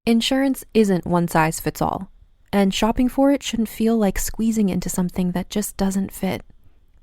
Insurance isn't one size fits all, and shopping for it shouldn't feel like squeezing into something that just doesn't fit.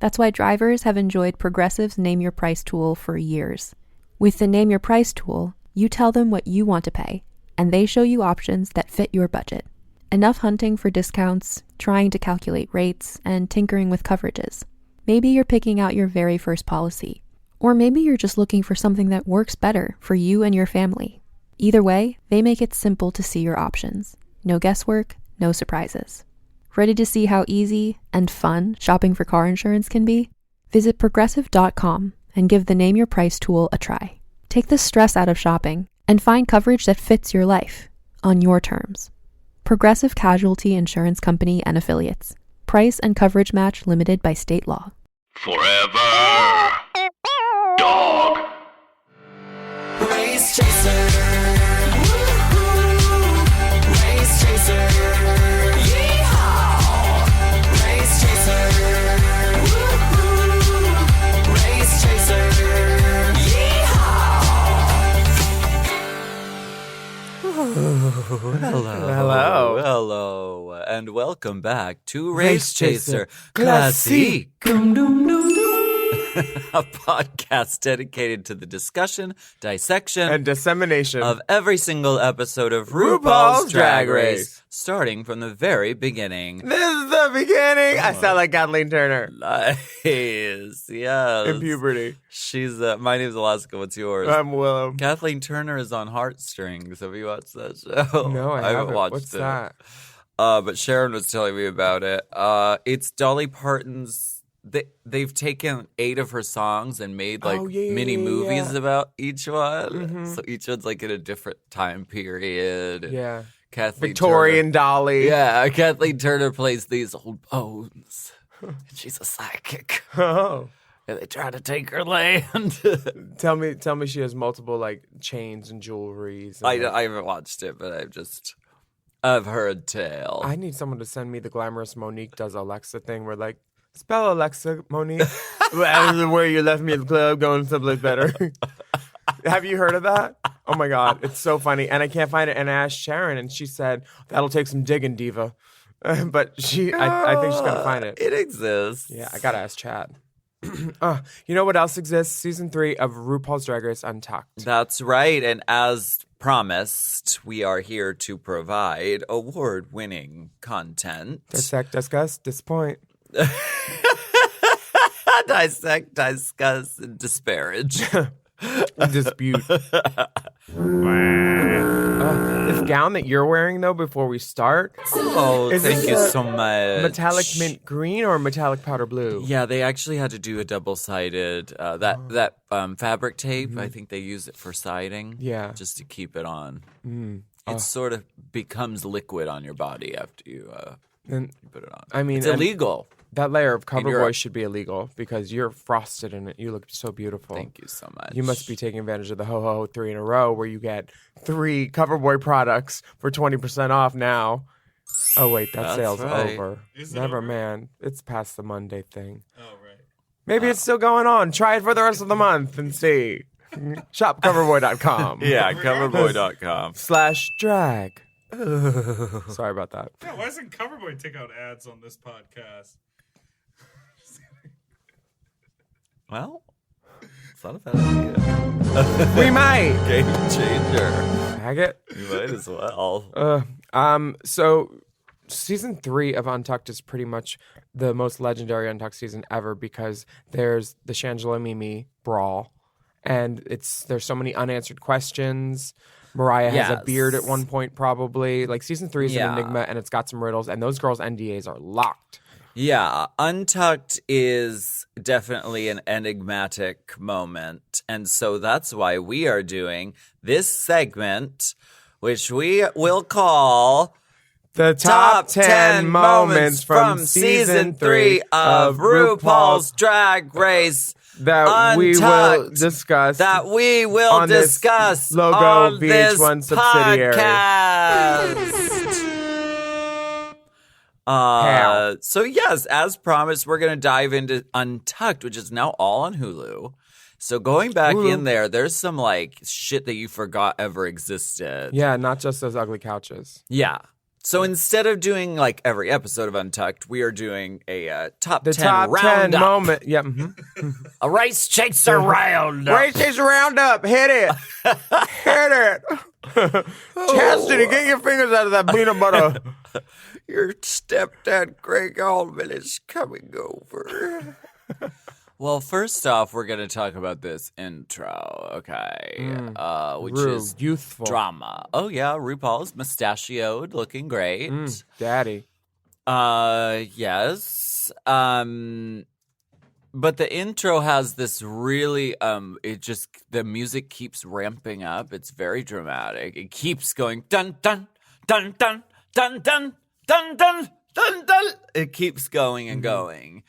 That's why drivers have enjoyed Progressive's Name Your Price tool for years. With the Name Your Price tool, you tell them what you want to pay, and they show you options that fit your budget. Enough hunting for discounts, trying to calculate rates, and tinkering with coverages. Maybe you're picking out your very first policy, or maybe you're just looking for something that works better for you and your family. Either way, they make it simple to see your options. No guesswork, no surprises. Ready to see how easy and fun shopping for car insurance can be? Visit Progressive.com and give the Name Your Price tool a try. Take the stress out of shopping and find coverage that fits your life, on your terms. Progressive Casualty Insurance Company and Affiliates. Price and coverage match limited by state law. Forever. Dog. Race Chaser. Woo-hoo. Race Chaser. Yeehaw. Race Chaser. Woo-hoo. Race Chaser. Hello, and welcome back to Race Chaser Classique. A podcast dedicated to the discussion, dissection, and dissemination of every single episode of RuPaul's Drag Race, starting from the very beginning. This is the beginning. I sound like Kathleen Turner Nice, yes. in puberty. She's my name's Alaska. What's yours? I'm Willam. Kathleen Turner is on Heartstrings. Have you watched that show? No, I haven't haven't. watched What's it. that? But Sharon was telling me about it. It's Dolly Parton's. They've taken 8 of her songs and made like mini movies about each one. Mm-hmm. So each one's like in a different time period. Yeah. Kathleen Victorian Turner, Dolly. Yeah, Kathleen Turner plays these old bones. She's a psychic. Oh. And they try to take her land. Tell me she has multiple like chains and jewelries. And, I haven't watched it, but I've heard tale. I need someone to send me the glamorous Monique does Alexa thing where like, spell Alexa, Monique. Where you left me at the club, going someplace better. Have you heard of that? Oh my God, it's so funny. And I can't find it. And I asked Sharon, and she said, that'll take some digging, diva. But I think she's going to find it. It exists. Yeah, I got to ask Chad. You know what else exists? Season 3 of RuPaul's Drag Race Untucked. That's right. And as promised, we are here to provide award-winning content. Dissect, discuss, disappoint. Dissect, discuss, and disparage. Dispute. This gown that you're wearing, though, before we start, Oh, Is thank this you a so much. metallic mint green or metallic powder blue? Yeah, they actually had to do a double-sided that fabric tape. I think they use it for siding. Yeah. just to keep it on. It sort of becomes liquid on your body after you And put it on. I mean, it's and illegal. that layer of cover Europe. boy should be illegal because you're frosted in it. You look so beautiful. Thank you so much. You must be taking advantage of the Ho Ho 3 in a row where you get 3 Coverboy products for 20% off now. Oh, wait, that That's sale's right. over. Is it Never, over? man. It's past the Monday thing. Oh, right. Maybe it's still going on. Try it for the rest of the month and see. Shopcoverboy.com. Yeah, coverboy.com. /drag. Sorry about that. Yeah, why doesn't Coverboy take out ads on this podcast? Well, it's not a bad idea. We might. Game changer. Faggot. You might as well. So season 3 of Untucked is pretty much the most legendary Untucked season ever because there's the Shangela Mimi brawl, and there's so many unanswered questions. Mariah has a Yes. beard at one point, probably. Like season 3 is Yeah. an enigma, and it's got some riddles, and those girls' NDAs are locked. Yeah, Untucked is definitely an enigmatic moment. And so that's why we are doing this segment, which we will call The top 10 moments from season 3 of RuPaul's Drag Race that we will Untucked. discuss. that we will on this discuss Logo on VH1 this subsidiary. podcast. How? So yes, as promised, we're going to dive into Untucked, which is now all on Hulu. So going back Ooh. in there, there's some like shit that you forgot ever existed. Yeah, not just those ugly couches. Yeah. So instead of doing like every episode of Untucked, we are doing a top The 10 top 10 roundup. moment. Yeah. A race chaser roundup. Race Chaser Roundup. Hit it. Hit it. Chastity, get your fingers out of that peanut butter. Your stepdad Greg Allman is coming over. Well, first off, we're going to talk about this intro, okay? Which Rue, is youthful. drama. Oh, yeah, RuPaul's mustachioed, looking great. Daddy. Yes. But the intro has this really, the music keeps ramping up. It's very dramatic. It keeps going dun, dun, dun, dun, dun, dun, dun, dun, dun, dun. It keeps going and going.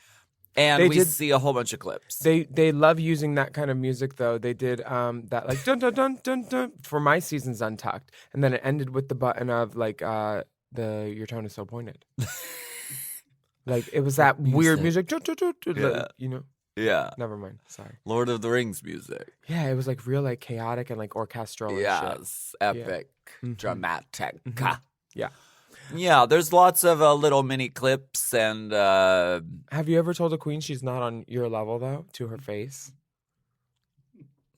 And we see a whole bunch of clips. They love using that kind of music, though. They did that like dun dun dun dun dun for my season's Untucked, and then it ended with the button of like your tone is so pointed. Like it was that weird music. Yeah. You know. Yeah. Never mind. Sorry. Lord of the Rings music. Yeah, it was like real like chaotic and like orchestral. And shit. Yes. Epic. Dramatic. Yeah. Yeah, there's lots of little mini clips and Have you ever told a queen she's not on your level though to her face?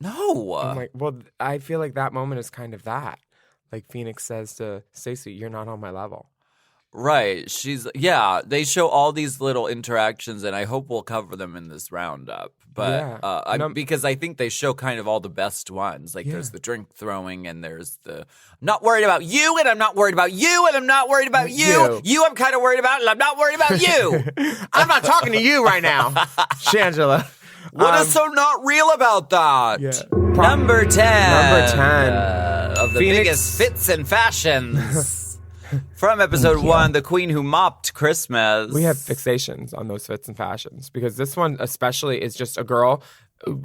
no. I'm like, well, I feel like that moment is kind of that. Like Phoenix says to Stacey, "You're not on my level." Right. They show all these little interactions and I hope we'll cover them in this roundup. But Yeah. because I think they show kind of all the best ones. Like Yeah. there's the drink throwing and there's the I'm not worried about you and I'm not worried about you and I'm not worried about you. You I'm kind of worried about and I'm not worried about you. I'm not talking to you right now, Shangela. What is so not real about that? Yeah. Number 10. Number 10. Of the Phoenix. biggest fits and fashions. From episode 1, The Queen Who Mopped Christmas. We have fixations on those fits and fashions because this one especially is just a girl.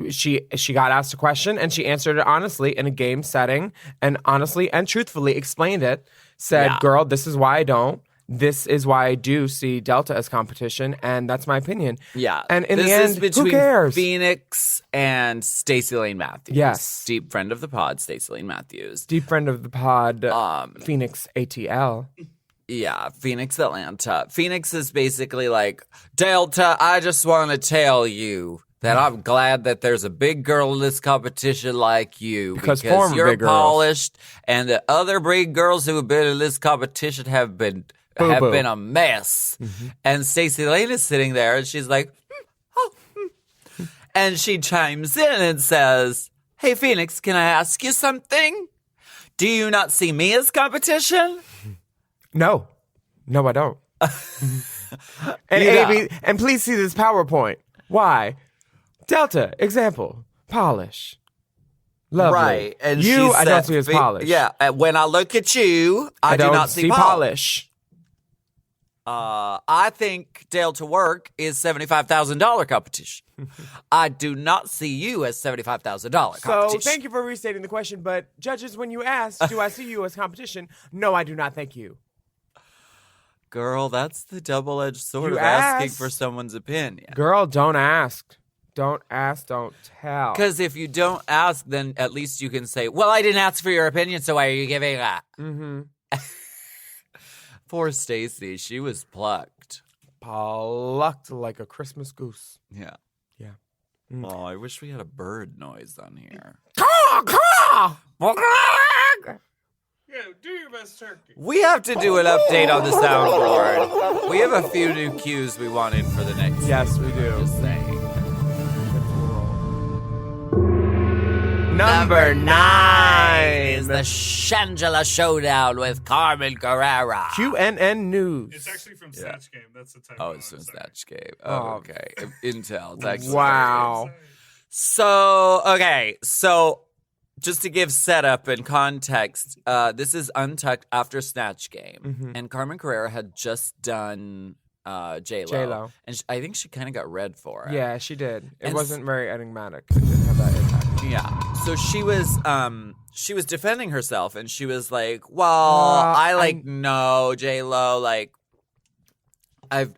She got asked a question and she answered it honestly in a game setting and honestly and truthfully explained it. Said, Yeah. girl, this is why I don't. This is why I do see Delta as competition, and that's my opinion. Yeah. And in this the end, is between who cares? Phoenix and Stacey Lane Matthews. Yes. Deep friend of the pod, Stacey Lane Matthews. Deep friend of the pod, Phoenix ATL. Yeah, Phoenix Atlanta. Phoenix is basically like, Delta, I just want to tell you that I'm glad that there's a big girl in this competition like you. Because former you're big girls. polished, and the other big girls who have been in this competition have been a mess. And Stacey Lane is sitting there, and she's like, and she chimes in and says, hey, Phoenix, can I ask you something? Do you not see me as competition? No, I don't. And You AB, and please see this PowerPoint. Why? Delta, example, polish. Lovely. Right. And you, she I don't said, see as polish. Yeah. When I look at you, I do don't not see polish. polish. I think Delta Work is $75,000 competition. I do not see you as $75,000 competition. So thank you for restating the question, but judges, when you ask, do I see you as competition? No, I do not. Thank you. Girl, that's the double-edged sword You of asking asked. for someone's opinion. Girl, don't ask. Don't ask, don't tell. Because if you don't ask, then at least you can say, well, I didn't ask for your opinion, so why are you giving that? Mm-hmm. Poor Stacey, she was plucked. Plucked like a Christmas goose. Yeah. Yeah. Oh, I wish we had a bird noise on here. Yeah, do your best turkey. We have to do an update on the soundboard. We have a few new cues we want in for the next. Yes, we do. Just saying. Number 9 is the Shangela Showdown with Carmen Carrera. QNN News. It's actually from Snatch Game. That's the type. Oh, it's from Snatch Game. Oh, okay. Intel. It's actually Wow. So just to give setup and context, this is Untucked after Snatch Game, and Carmen Carrera had just done J-Lo. J-Lo. And I think she kind of got red for it. Yeah, she did. It And wasn't very enigmatic. It didn't have that impact. Yeah. So she was defending herself, and she was like, "Well, I know J-Lo, like,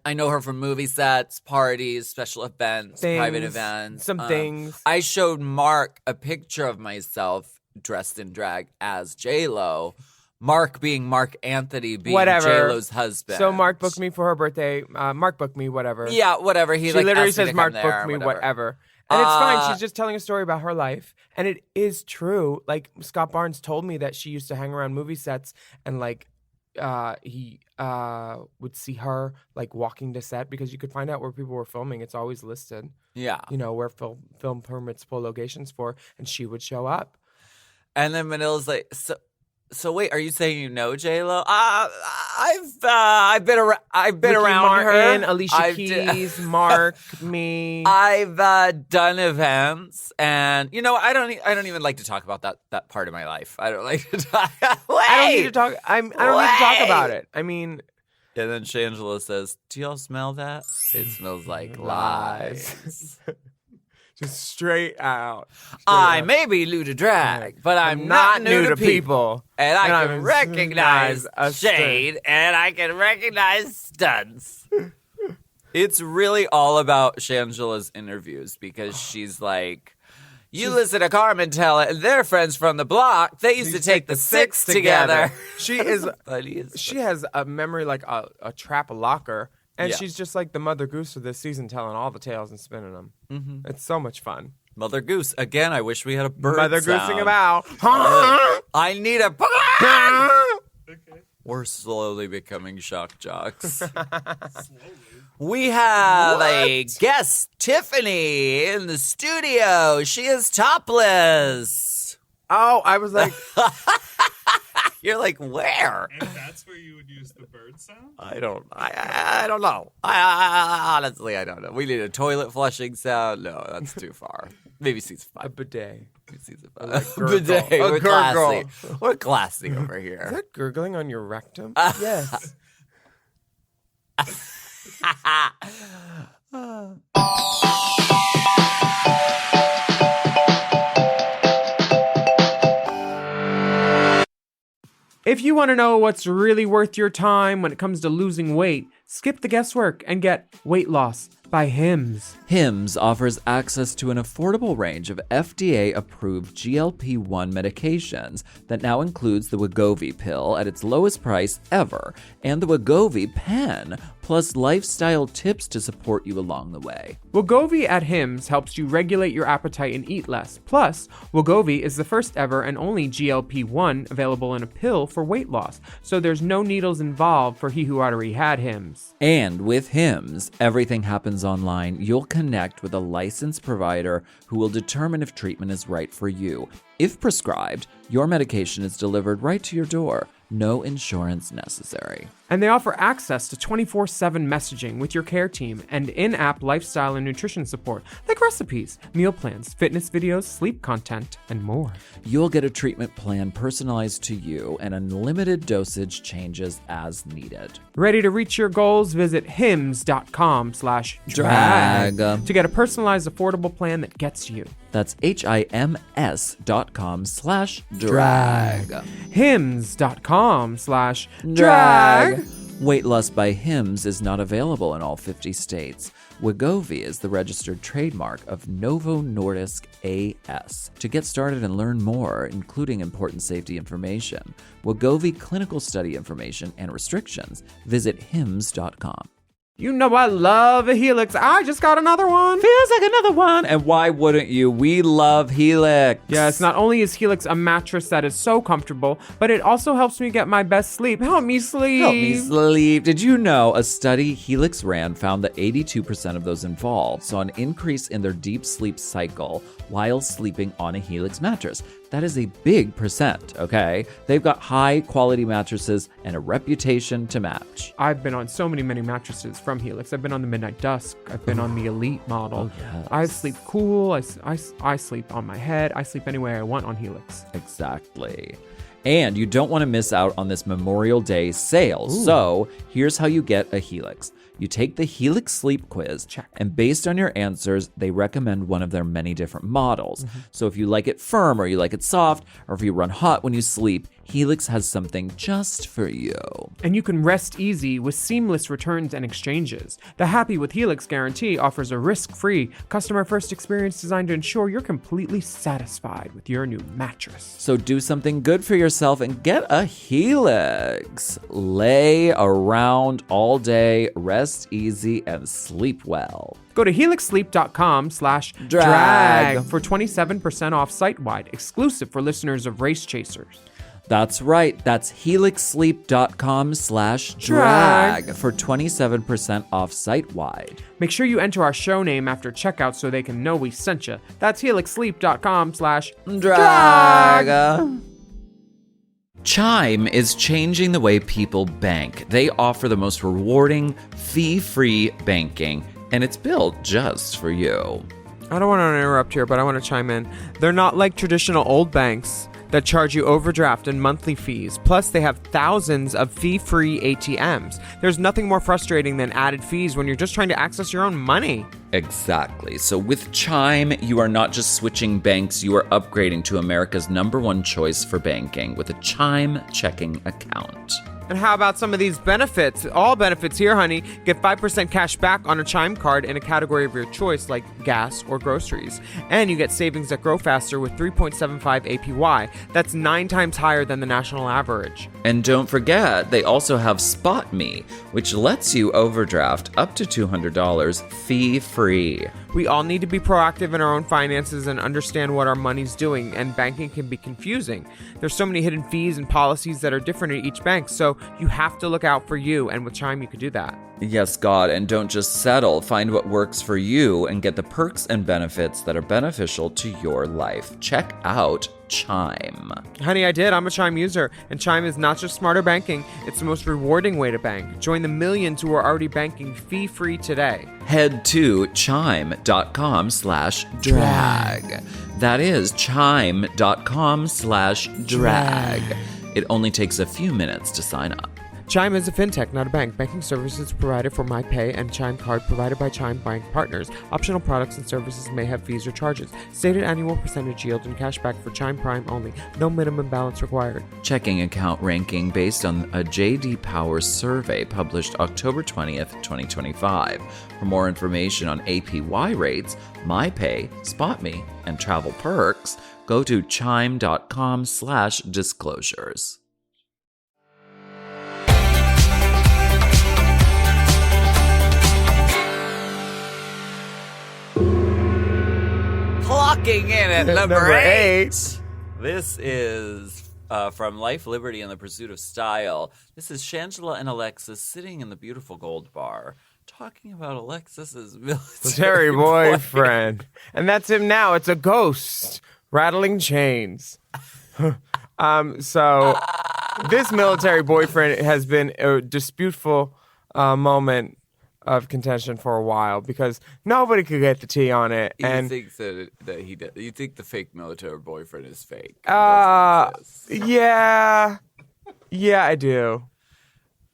I know her from movie sets, parties, special events, private Things, events. some things. I showed Mark a picture of myself dressed in drag as J-Lo. Mark being Mark Anthony being Whatever. J-Lo's husband. So Mark booked me for her birthday. Mark booked me, whatever. Yeah, whatever. He She like literally asked me says to Mark come there, booked me, whatever. whatever. And it's fine. She's just telling a story about her life. And it is true. Like, Scott Barnes told me that she used to hang around movie sets and, like, he would see her, like, walking to set because you could find out where people were filming. It's always listed. Yeah. You know, where film permits pull locations for. And she would show up. And then Manila's like, so wait, are you saying you know J-Lo? I've been around. I've been Ricky around Martin, her. Alicia Keys, Mark, me. I've done events, and you know, I don't even like to talk about that part of my life. I don't like to talk. I don't need to talk. I don't need to talk about it. I mean, And then Shangela says, "Do y'all smell that? It smells like lies." just straight out. I may be new to drag, but I'm not new to people. And I can I'm recognize a shade, and I can recognize stunts. It's really all about Shangela's interviews because she's like, you listen to Carmen tell it, and their friends from the block, they used to take the six together. She is. Funny as She has a memory like a trap locker, and Yeah. she's just like the Mother Goose for this season, telling all the tales and spinning them. Mm-hmm. It's so much fun. Mother Goose. Again, I wish we had a bird Mother sound. Goosing about. I need a... We're slowly becoming shock jocks. We have a guest, Tiffany, in the studio. She is topless. Oh, I was like, You're like, where? And that's where you would use the bird sound? I don't know. Honestly, I don't know. We need a toilet flushing sound. No, that's too far. Maybe season a 5. bidet. Maybe season Like 5. gurgle. Bidet. A We're gurgle. classy. We're classy over Is here. that gurgling on your rectum? Yes. If you want to know what's really worth your time when it comes to losing weight, skip the guesswork and get Weight Loss by Hims. Hims offers access to an affordable range of FDA-approved GLP-1 medications that now includes the Wegovy pill at its lowest price ever and the Wegovy pen, plus lifestyle tips to support you along the way. Wegovy at Hims helps you regulate your appetite and eat less. Plus, Wegovy is the first ever and only GLP-1 available in a pill for weight loss, so there's no needles involved for he who already had Hims. And with Hims, everything happens online. You'll connect with a licensed provider who will determine if treatment is right for you. If prescribed, your medication is delivered right to your door. No insurance necessary. And they offer access to 24/7 messaging with your care team and in-app lifestyle and nutrition support, like recipes, meal plans, fitness videos, sleep content, and more. You'll get a treatment plan personalized to you and unlimited dosage changes as needed. Ready to reach your goals? Visit hims.com/drag to get a personalized, affordable plan that gets you. That's HIMS.com/drag. hims.com/drag. Weight Loss by Hims is not available in all 50 states. Wegovy is the registered trademark of Novo Nordisk AS. To get started and learn more, including important safety information, Wegovy clinical study information, and restrictions, visit hims.com. You know I love a Helix. I just got another one. Feels like another one. And why wouldn't you? We love Helix. Yes, not only is Helix a mattress that is so comfortable, but it also helps me get my best sleep. Help me sleep. Help me sleep. Did you know a study Helix ran found that 82% of those involved saw an increase in their deep sleep cycle while sleeping on a Helix mattress? That is a big percent, okay? They've got high quality mattresses and a reputation to match. I've been on so many mattresses from Helix. I've been on the Midnight Dusk. I've been on the Elite model. yes. I sleep cool. I sleep on my head. I sleep anywhere I want on Helix. Exactly. And you don't want to miss out on this Memorial Day sale. So here's how you get a Helix. You take the Helix Sleep Quiz, and based on your answers, they recommend one of their many different models. So if you like it firm or you like it soft, or if you run hot when you sleep, Helix has something just for you. And you can rest easy with seamless returns and exchanges. The Happy with Helix guarantee offers a risk-free, customer-first experience designed to ensure you're completely satisfied with your new mattress. So do something good for yourself and get a Helix. Lay around all day, rest easy, and sleep well. Go to helixsleep.com/drag for 27% off site-wide, exclusive for listeners of Race Chasers. That's right. That's helixsleep.com/drag for 27% off site-wide. Make sure you enter our show name after checkout so they can know we sent you. That's helixsleep.com/drag. Chime is changing the way people bank. They offer the most rewarding, fee-free banking, and it's built just for you. I don't want to interrupt here, but I want to chime in. They're not like traditional old banks that charge you overdraft and monthly fees. Plus, they have thousands of fee-free ATMs. There's nothing more frustrating than added fees when you're just trying to access your own money. Exactly. So with Chime, you are not just switching banks, you are upgrading to America's #1 choice for banking with a Chime checking account. And how about some of these benefits? All benefits here, honey. Get 5% cash back on a Chime card in a category of your choice, like gas or groceries. And you get savings that grow faster with 3.75 APY. That's 9 times higher than the national average. And don't forget, they also have Spot Me, which lets you overdraft up to $200 fee-free. We all need to be proactive in our own finances and understand what our money's doing, and banking can be confusing. There's so many hidden fees and policies that are different at each bank, so you have to look out for you, and with Chime you can do that. Yes, God, and don't just settle. Find what works for you and get the perks and benefits that are beneficial to your life. Check out Chime. Honey, I did. I'm a Chime user, and Chime is not just smarter banking, it's the most rewarding way to bank. Join the millions who are already banking fee-free today. Head to chime.com/drag. That is chime.com/drag. It only takes a few minutes to sign up. Chime is a fintech, not a bank. Banking services provided for MyPay and Chime Card provided by Chime Bank Partners. Optional products and services may have fees or charges. Stated annual percentage yield and cashback for Chime Prime only. No minimum balance required. Checking account ranking based on a J.D. Power survey published October 20th, 2025. For more information on APY rates, MyPay, SpotMe, and travel perks, go to chime.com/disclosures. Clocking in at number 8. This is from Life, Liberty, and the Pursuit of Style. This is Shangela and Alexis sitting in the beautiful gold bar talking about Alexis's military boyfriend. And that's him now. It's a ghost rattling chains. So this military boyfriend has been a disputeful moment of contention for a while because nobody could get the tea on it. You think that he did? You think the fake military boyfriend is fake? Yeah, I do.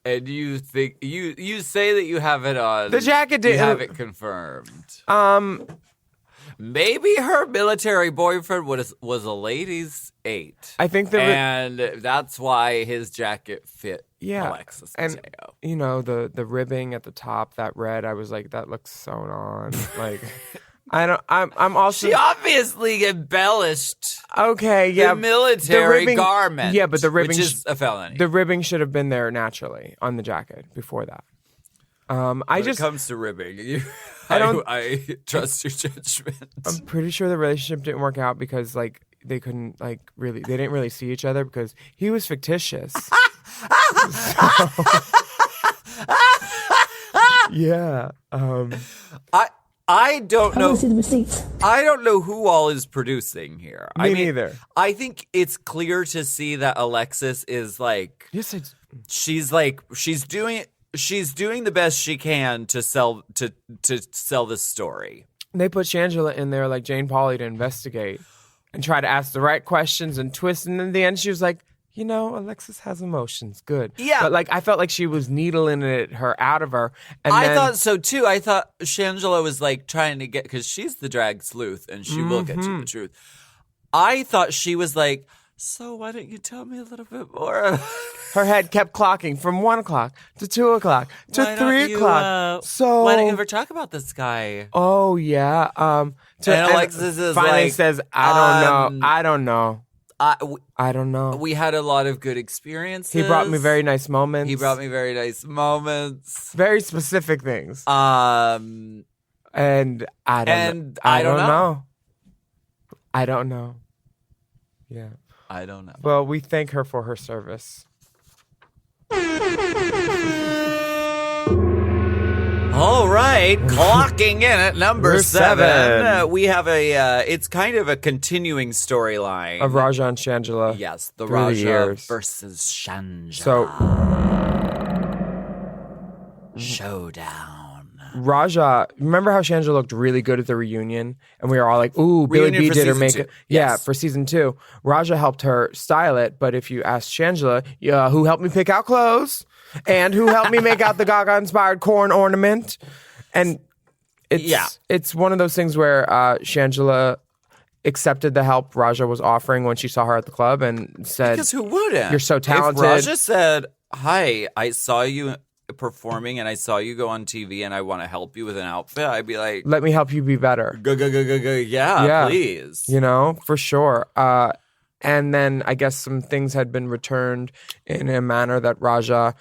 And you think you say that you have it on the jacket? You have it confirmed. Maybe her military boyfriend was a ladies' 8. I think and that's why his jacket fit. Yeah, Alexis and Mateo. You know the ribbing at the top, that red. I was like, that looks sewn on. Like, I'm also. She obviously embellished. Okay, yeah, the military garment. Yeah, but the ribbing which is a felony. The ribbing should have been there naturally on the jacket before that. When it comes to ribbing, I trust your judgment. I'm pretty sure the relationship didn't work out because they couldn't they didn't really see each other because he was fictitious. Yeah. I don't know. I want to see the receipts. I don't know who all is producing here. Me neither. I think it's clear to see that Alexis is she's doing the best she can to sell this story. They put Shangela in there like Jane Pauley to investigate and try to ask the right questions and twist, and in the end she was like, Alexis has emotions. Good. Yeah. But I felt like she was needling her out of her. And I thought so too. I thought Shangela was trying to get, because she's the drag sleuth and she will get to the truth. I thought she was So why don't you tell me a little bit more? Her head kept clocking from 1 o'clock to 2 o'clock to Why don't 3 you, o'clock. So why don't you ever talk about this guy? Oh yeah. And Alexis is finally like, says, "I don't know. I don't know. We, I don't know." we had a lot of good experiences. He brought me very nice moments. Very specific things. Um, And I don't and know. I don't know. I don't know. Yeah. I don't know. Well, we thank her for her service. All right, clocking in at number Number 7. seven. We have it's kind of a continuing storyline. Of Raja and Shangela. Yes, the through the Raja years. versus Shangela. So showdown. Raja, remember how Shangela looked really good at the reunion? And we were all like, ooh, Billy Reunion B for did her season makeup. 2. Yeah, Yes. for season 2. Raja helped her style it, but if you asked Shangela, who helped me pick out clothes? And who helped me make out the Gaga-inspired corn ornament? And it's one of those things where Shangela accepted the help Raja was offering when she saw her at the club and said, Because who wouldn't? You're so talented. If Raja said, "Hi, I saw you performing and I saw you go on TV and I want to help you with an outfit," I'd be like, let me help you be better. go, yeah, please. For sure. And then I guess some things had been returned in a manner that Raja,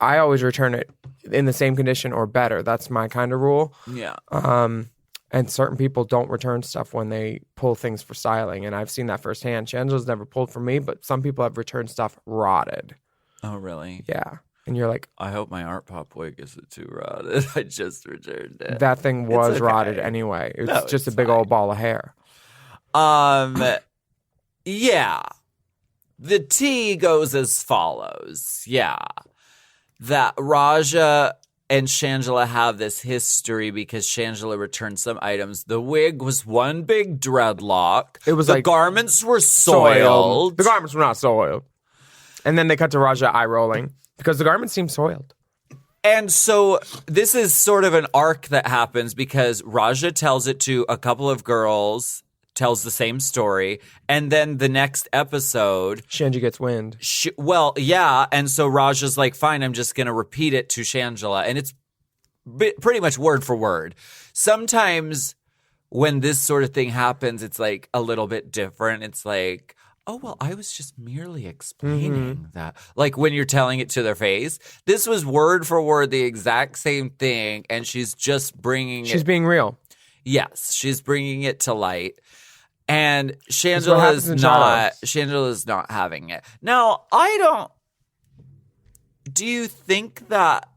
I always return it in the same condition or better. That's my kind of rule. Yeah. And certain people don't return stuff when they pull things for styling. And I've seen that firsthand. Shangela's never pulled for me, but some people have returned stuff rotted. Oh, really? Yeah. And you're like, I hope my Art Pop wig isn't too rotted. I just returned it. that thing was okay. rotted anyway. It's No, just a it's big fine. old ball of hair. Yeah. The tea goes as follows. Yeah. That Raja and Shangela have this history because Shangela returned some items. The wig was one big dreadlock. It was the like garments were soiled. The garments were not soiled. And then they cut to Raja eye rolling because the garments seemed soiled. And so this is sort of an arc that happens because Raja tells it to a couple of girls, tells the same story, and then the next episode, Shanji gets wind. and so Raja's like, fine, I'm just going to repeat it to Shangela, and it's pretty much word for word. Sometimes when this sort of thing happens, it's like a little bit different. It's like, oh, well, I was just merely explaining that. Like when you're telling it to their face. This was word for word the exact same thing, and she's just bringing She's being real. Yes, she's bringing it to light. And what Shangela happens in shadows. Shangela is not having it. Now, do you think that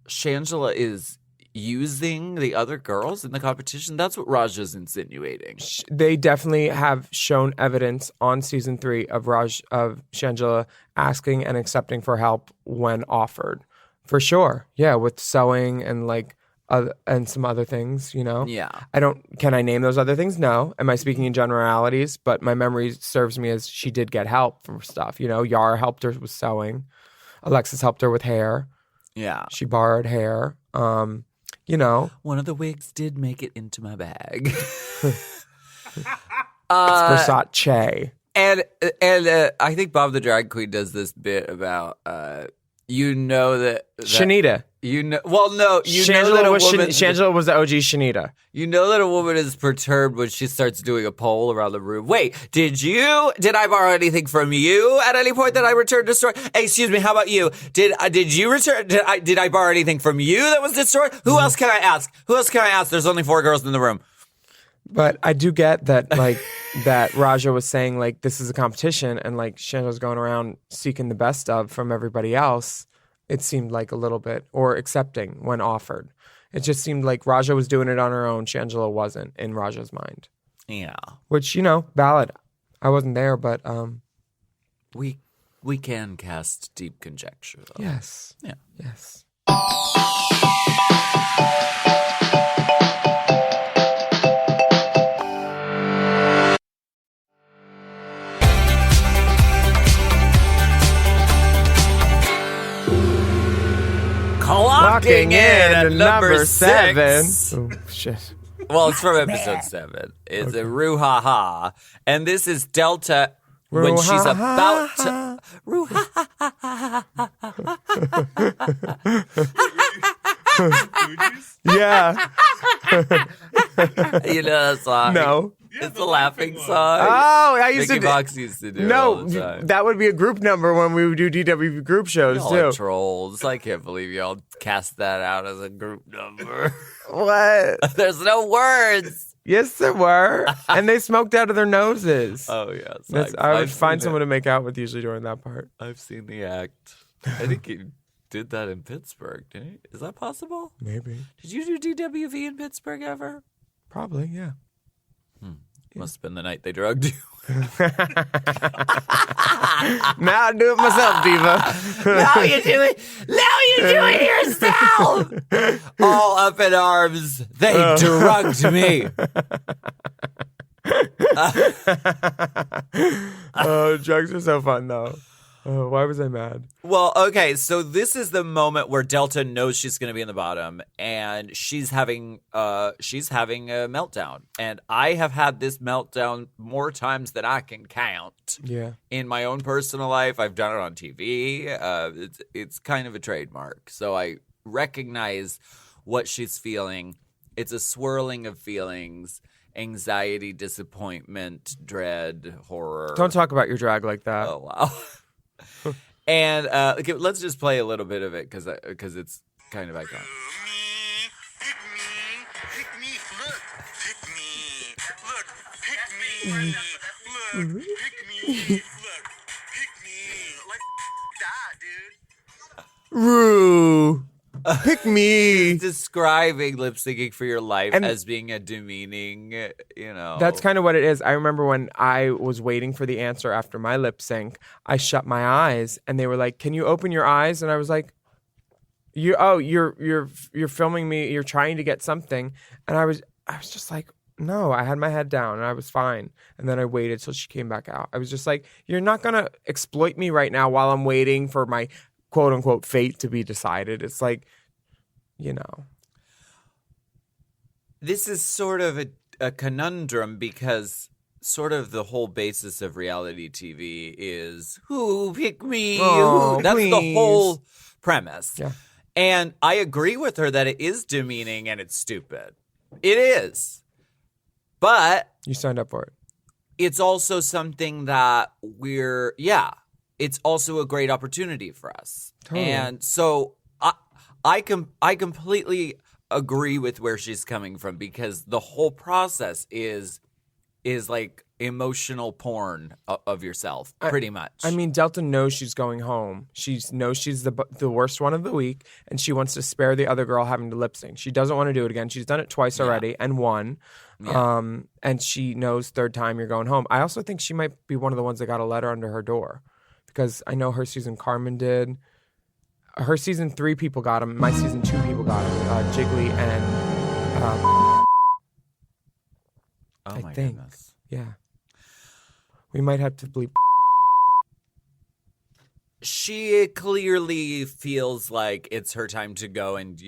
Shangela is using the other girls in the competition? That's what Raja's insinuating. They definitely have shown evidence on season 3 of Shangela asking and accepting for help when offered. For sure. Yeah, with sewing and and some other things, Yeah. Can I name those other things? No. Am I speaking in generalities? But my memory serves me as she did get help for stuff. Yara helped her with sewing. Alexis helped her with hair. Yeah. She borrowed hair. One of the wigs did make it into my bag. It's Versace. And I think Bob the Drag Queen does this bit about that Shanita. Shangela was the OG Shanita. You know that a woman is perturbed when she starts doing a poll around the room. Wait, did I borrow anything from you at any point that I returned destroyed? Hey, excuse me, how about you? Did you return? Did I borrow anything from you that was destroyed? Who else can I ask? There's only 4 girls in the room. But I do get that, that Raja was saying, this is a competition, and, Shangela's going around seeking the best of from everybody else. It seemed like a little bit, or accepting when offered. It just seemed like Raja was doing it on her own. Shangela wasn't, in Raja's mind. Yeah. Which, valid. I wasn't there, but... We can cast deep conjecture, though. Yes. Yeah. Yes. Clocking in at number 7. 6. Oh, shit. Well, it's from episode 7. It's a Ruhaha. And this is Delta when she's about to. Fugees? Yeah. You know that song? No. Yeah, It's the a laughing song. Oh, I used Mickey to. Fox used to do it all No, the time. that would be a group number when we would do DW group shows Y'all are too. trolls. I can't believe y'all cast that out as a group number. What? There's no words. Yes, there were, and they smoked out of their noses. Oh yes, I would I've find seen someone it. to make out with usually during that part. I've seen the act. I think he did that in Pittsburgh. Didn't he? Is that possible? Maybe, Did you do DWV in Pittsburgh ever? probably, yeah. Must have been the night they drugged you. Now I do it myself, Diva. Now you do it. Now you do it yourself. All up in arms. They drugged me. Oh, drugs are so fun though. Oh, why was I mad? Well, okay, so this is the moment where Delta knows she's going to be in the bottom, and she's having a meltdown. And I have had this meltdown more times than I can count. Yeah. In my own personal life, I've done it on TV. It's kind of a trademark, so I recognize what she's feeling. It's a swirling of feelings: anxiety, disappointment, dread, horror. Don't talk about your drag like that. Oh wow. And okay, let's just play a little bit of it because it's kind of iconic. Rue, pick me. Describing lip syncing for your life And- as being a demeaning, That's kind of what it is. I remember when I was waiting for the answer after my lip sync, I shut my eyes and they were like, "Can you open your eyes?" And I was like, you're filming me. You're trying to get something." And I was just like, "No." I had my head down and I was fine. And then I waited till she came back out. I was just like, "You're not gonna exploit me right now while I'm waiting for my quote unquote fate to be decided." It's like, This is sort of a conundrum because sort of the whole basis of reality TV is who pick me. Oh, That's the please. whole premise. Yeah. And I agree with her that it is demeaning and it's stupid. It is. But You signed up for it. it's also something that it's also a great opportunity for us. Totally. And so I completely agree with where she's coming from because the whole process is like emotional porn of yourself, pretty much. I mean, Delta knows she's going home. She knows she's the worst one of the week, and she wants to spare the other girl having to lip sync. She doesn't want to do it again. She's done it twice already and won. Yeah. And she knows third time you're going home. I also think she might be one of the ones that got a letter under her door because I know her season Carmen did. Her season 3 people got him. My season 2 people got him. Jiggly and oh I my think. goodness. yeah. We might have to bleep. She clearly feels like it's her time to go, and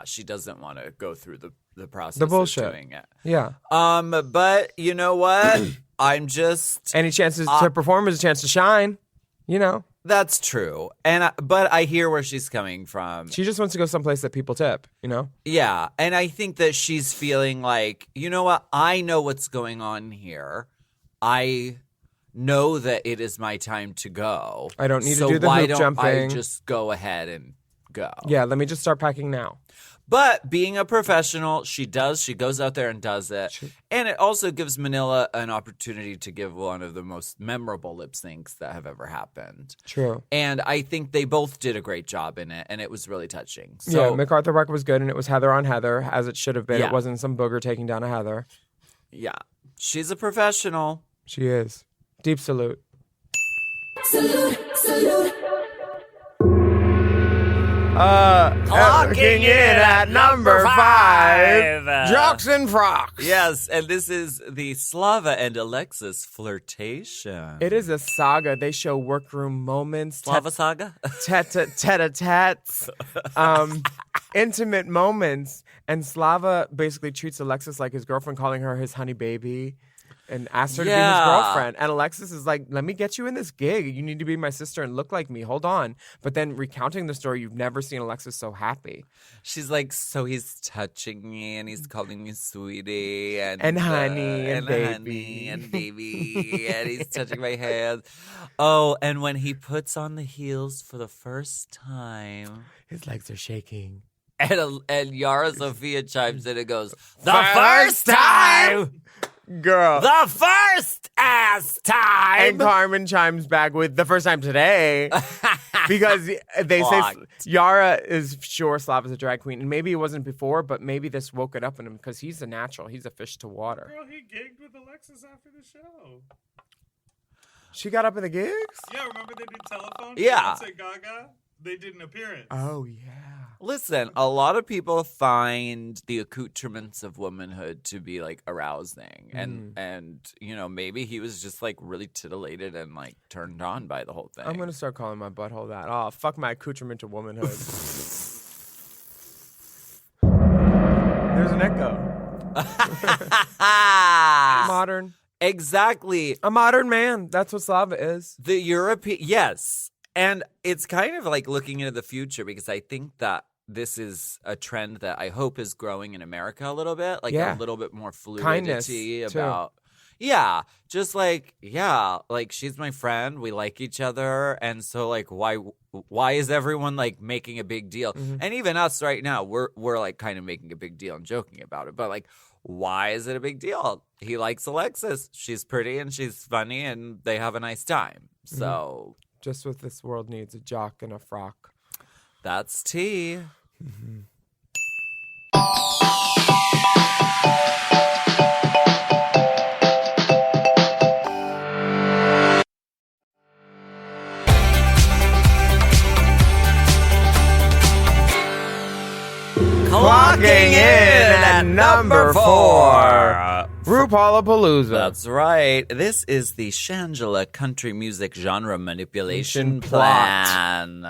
she doesn't want to go through the process The bullshit. of doing it. Yeah. But you know what? I'm just Any chances to perform is a chance to shine. that's true, but I hear where she's coming from. She just wants to go someplace that people tip, Yeah, and I think that she's feeling like, you know what? I know what's going on here. I know that it is my time to go. I don't need to so do the why hoop don't jumping. I just go ahead and go? Yeah, let me just start packing now. But being a professional, she does. She goes out there and does it. And it also gives Manila an opportunity to give one of the most memorable lip syncs that have ever happened. True. And I think they both did a great job in it, and it was really touching. So, Yeah, MacArthur Park was good, and it was Heather on Heather, as it should have been. Yeah. It wasn't some booger taking down a Heather. yeah, she's a professional. She is. Deep salute. Clocking in at number 5. Jocks and frocks. Yes, and this is the Slava and Alexis flirtation. It is a saga. They show workroom moments. Slava saga? Tete-a-tetes, intimate moments. And Slava basically treats Alexis like his girlfriend, calling her his honey baby. and asked her to be Yeah. his girlfriend. And Alexis is like, let me get you in this gig. You need to be my sister and look like me. Hold on. But then recounting the story, you've never seen Alexis so happy. She's like, so he's touching me and he's calling me sweetie and honey and baby. honey and baby and he's touching my hands. Oh, and when he puts on the heels for the first time, His legs are shaking. and Yara Sophia chimes in and goes, "The First first time, Girl. the first ass time." And Carmen chimes back with the first time today. Because they say Blocked. Yara is sure Slav is a drag queen. And maybe it wasn't before, but maybe this woke it up in him because he's a natural. He's a fish to water. Girl, he gigged with Alexis after the show. She got up in the gigs? Yeah, remember they did telephone? Yeah. Beyonce Gaga? They did an appearance. Oh, yeah. Listen, a lot of people find the accoutrements of womanhood to be like arousing, and you know, maybe he was just like really titillated and like turned on by the whole thing. I'm going to start calling my butthole that. Oh, fuck my accoutrement to womanhood. There's an echo. Modern. Exactly. A modern man. That's what Slava is. The European, yes. And it's kind of like looking into the future because I think that this is a trend that I hope is growing in America a little bit, like Yeah. a little bit more Kindness, fluidity too. about. Yeah, just like like she's my friend, we like each other, and so like why is everyone like making a big deal? Mm-hmm. And even us right now, we're like kind of making a big deal and joking about it, but like why is it a big deal? He likes Alexis. She's pretty and she's funny and they have a nice time. So Just what this world needs, a jock and a frock. that's tea. Clocking in at number 4. RuPaulapalooza. That's right. This is the Shangela country music genre manipulation Plot. plan.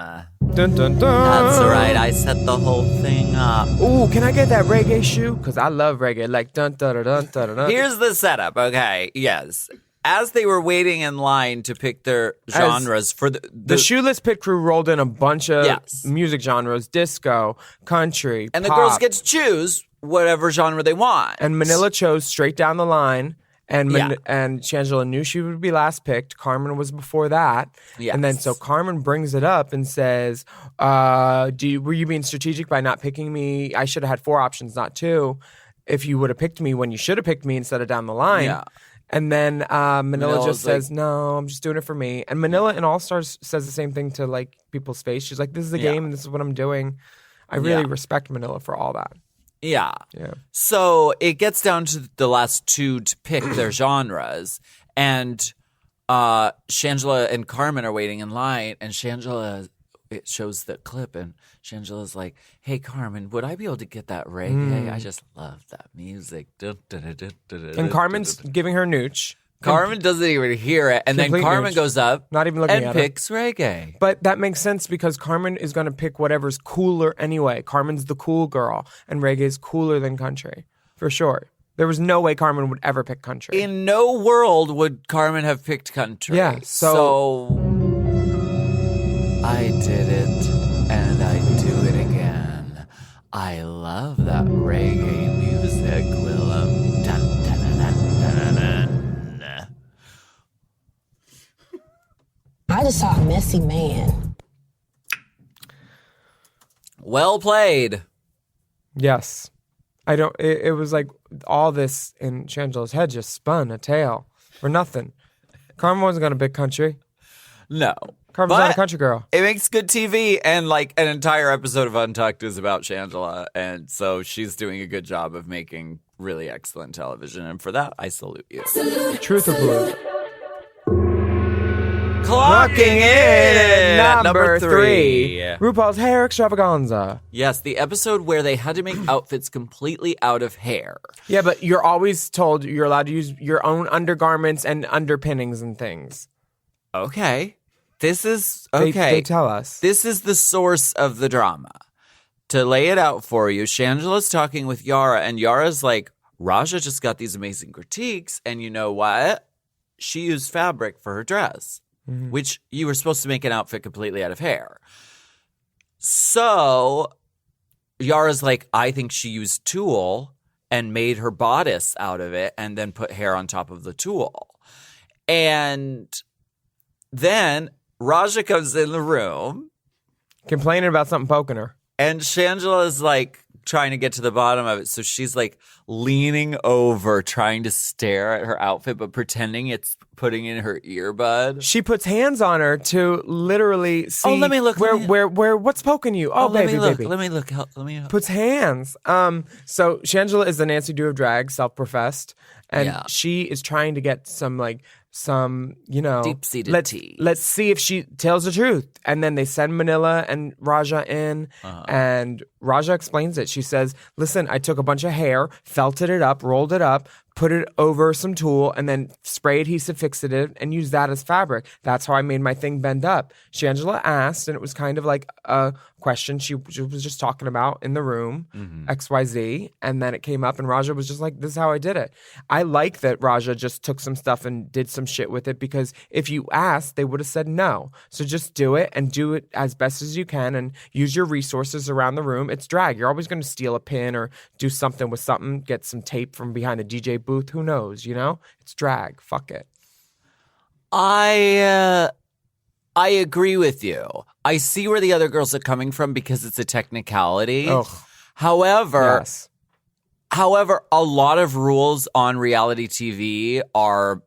Dun, dun, dun. That's right. I set the whole thing up. Ooh, can I get that reggae shoe? Because I love reggae. Like dun dun dun dun dun dun. Here's the setup, okay? Yes. As they were waiting in line to pick their genres for the shoeless pit crew rolled in a bunch of Yes. music genres: disco, country, and the pop. girls get to choose whatever genre they want. And Manila chose straight down the line. And Yeah. and Shangela knew she would be last picked. Carmen was before that. Yes. And then so Carmen brings it up and says, were you being strategic by not picking me? I should have had 4 options, not 2. If you would have picked me when you should have picked me instead of down the line. Yeah. And then Manila Manila's just like- says, no, I'm just doing it for me. And Manila in All Stars says the same thing to like people's face. She's like, this is the Yeah. game and this is what I'm doing. I really Yeah. respect Manila for all that. Yeah. Yeah. So it gets down to the last 2 to pick their genres. And Shangela and Carmen are waiting in line. And Shangela, it shows the clip. And Shangela's like, hey, Carmen, would I be able to get that reggae? I just love that music. And Carmen's giving her nooch. Carmen doesn't even hear it. And then Complete Carmen nooch. goes up Not even looking and at her. picks reggae. But that makes sense because Carmen is going to pick whatever's cooler anyway. Carmen's the cool girl, and reggae is cooler than country, for sure. There was no way Carmen would ever pick country. In no world would Carmen have picked country. Yeah, So I did it, and I do it again. I love that reggae music, Willam. Dun, dun, dun, dun, dun, dun. I just saw a messy man. Well played. Yes. It was like all this in Shangela's head just spun a tale for nothing. Carmen wasn't going to pick country. No. Carmen's not a But country girl. It makes good TV, and like an entire episode of Untucked is about Shangela, and so she's doing a good job of making really excellent television, and for that, I salute you. Truth or blue? Clocking in at Number 3. RuPaul's Hair Extravaganza. Yes, the episode where they had to make outfits completely out of hair. Yeah, but you're always told you're allowed to use your own undergarments and underpinnings and things. Okay. This is They- okay. They tell us. This is the source of the drama. To lay it out for you, Shangela's talking with Yara, and Yara's like, Raja just got these amazing critiques, and you know what? She used fabric for her dress, which you were supposed to make an outfit completely out of hair. So Yara's like, I think she used tulle and made her bodice out of it and then put hair on top of the tulle. And then Raja comes in the room. Complaining about something poking her. And Shangela is like trying to get to the bottom of it. So she's like leaning over, trying to stare at her outfit, but pretending it's putting in her earbud. She puts hands on her to literally see. Oh, let me look. Where what's poking you? Oh, let baby, me look. baby. Let me look. Let me. Puts hands. So Shangela is the Nancy Drew of drag, self-professed, and Yeah. she is trying to get some Deep-seated tea. Let's see if she tells the truth. And then they send Manila and Raja in, and Raja explains it. She says, "Listen, I took a bunch of hair, felted it up, rolled it up, put it over some tulle, and then spray adhesive fixative and used that as fabric. That's how I made my thing bend up." Shangela asked, and it was kind of like a question she was just talking about in the room, XYZ, and then it came up, and Raja was just like, "This is how I did it." I like that Raja just took some stuff and did some shit with it, because if you asked, they would have said no. So just do it, and do it as best as you can, and use your resources around the room. It's drag. You're always going to steal a pin or do something with something, get some tape from behind the DJ booth. Who knows, It's drag. Fuck it. I agree with you. I see where the other girls are coming from because it's a technicality. Ugh. However, Yes. a lot of rules on reality TV are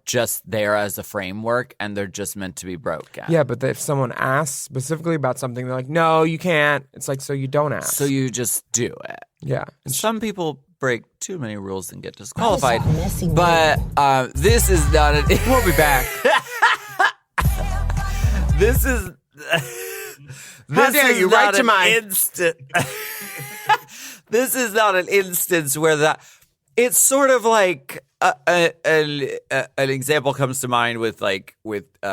just there as a framework, and they're just meant to be broken. Yeah, but if someone asks specifically about something, they're like, "No, you can't." It's like, so you don't ask. So you just do it. Yeah. Some people break too many rules and get disqualified. That is a messy But this is not an. We'll be back. This is. How dare you, right to mine. Instant. This is not an instance where that. It's sort of like an example comes to mind with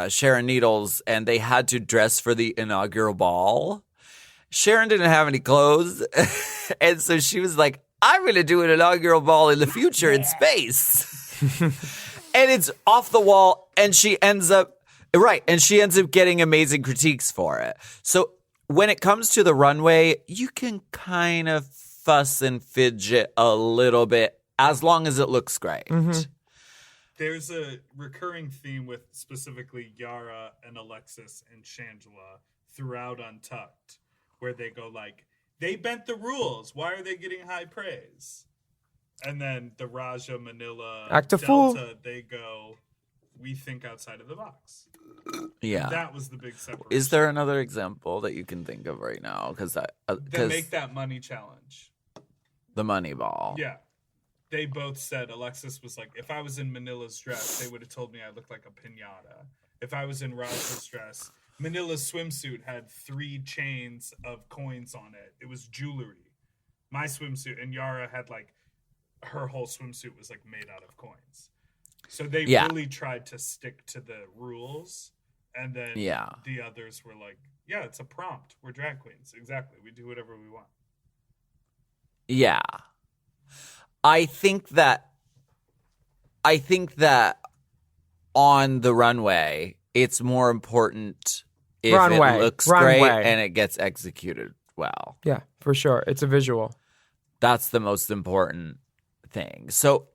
Sharon Needles, and they had to dress for the inaugural ball. Sharon didn't have any clothes, and so she was like, "I'm going to do an inaugural ball in the future in space," and it's off the wall, and she ends up getting amazing critiques for it. So when it comes to the runway, you can kind of fuss and fidget a little bit, as long as it looks great. There's a recurring theme with specifically Yara and Alexis and Shangela throughout Untucked, where they go like, they bent the rules. Why are they getting high praise? And then the Raja, Manila, Act a Delta, fool. they go, we think outside of the box. Yeah. That was the big separation. Is there another example that you can think of right now? Because They make that money challenge. the money ball. Yeah. They both said, Alexis was like, if I was in Manila's dress, they would have told me I looked like a piñata. If I was in Raja's dress, Manila's swimsuit had 3 chains of coins on it. It was jewelry. My swimsuit, and Yara had her whole swimsuit was made out of coins. So they really tried to stick to the rules. And then the others were like, yeah, it's a prompt. We're drag queens. Exactly. We do whatever we want. Yeah. I think that on the runway, it's more important if Runway. it looks great Runway. and it gets executed well. Yeah, for sure. It's a visual. That's the most important thing. So